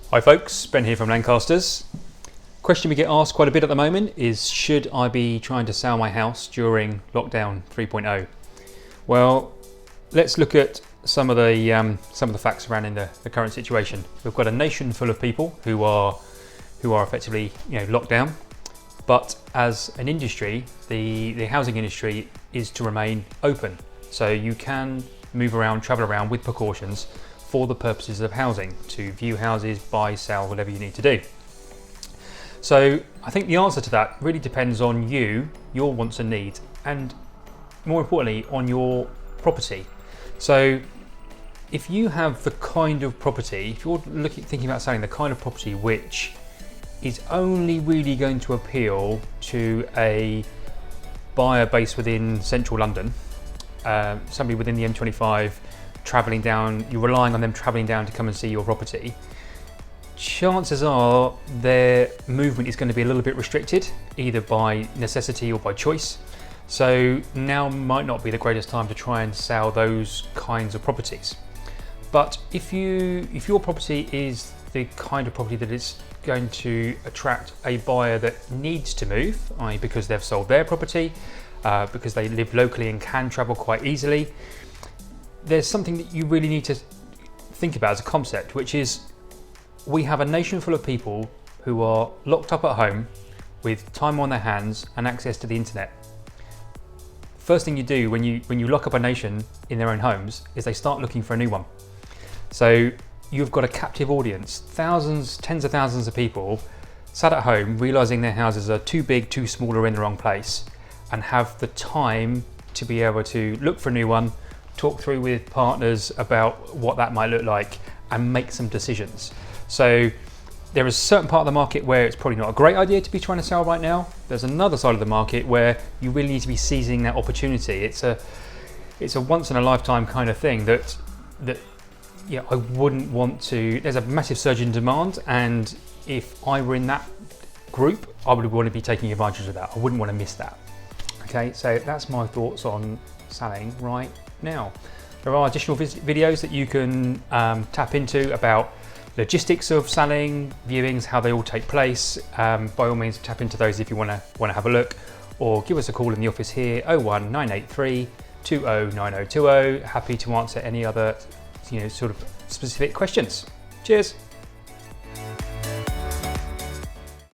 Hi folks, Ben here from Lancasters. Question we get asked quite a bit at the moment is, should I be trying to sell my house during lockdown 3.0? Well, let's look at some of the facts surrounding the current situation. We've got a nation full of people who are effectively locked down, but as an industry, the housing industry is to remain open, so you can move around, travel around with precautions for the purposes of housing, to view houses, buy, sell, whatever you need to do. So I think the answer to that really depends on you, your wants and needs, and more importantly on your property. So if you have the kind of property, if you're thinking about selling the kind of property which is only really going to appeal to a buyer based within central London, somebody within the M25 travelling down, you're relying on them travelling down to come and see your property, chances are their movement is going to be a little bit restricted, either by necessity or by choice. So now might not be the greatest time to try and sell those kinds of properties. But if your property is the kind of property that is going to attract a buyer that needs to move, i.e. because they've sold their property, because they live locally and can travel quite easily, there's something that you really need to think about as a concept, which is we have a nation full of people who are locked up at home with time on their hands and access to the internet. First thing you do when you lock up a nation in their own homes is they start looking for a new one. So you've got a captive audience, thousands, tens of thousands of people sat at home realizing their houses are too big, too small, or in the wrong place, and have the time to be able to look for a new one, talk through with partners about what that might look like, and make some decisions. So there is a certain part of the market where it's probably not a great idea to be trying to sell right now. There's another side of the market where you really need to be seizing that opportunity. It's a once in a lifetime kind of thing that I wouldn't want to. There's a massive surge in demand, and if I were in that group, I would want to be taking advantage of that. I wouldn't want to miss that. Okay, so that's my thoughts on selling right now. There are additional videos that you can tap into about logistics of selling, viewings, how they all take place. By all means, tap into those if you want to have a look, or give us a call in the office here, 01983 209020. Happy to answer any other sort of specific questions. Cheers.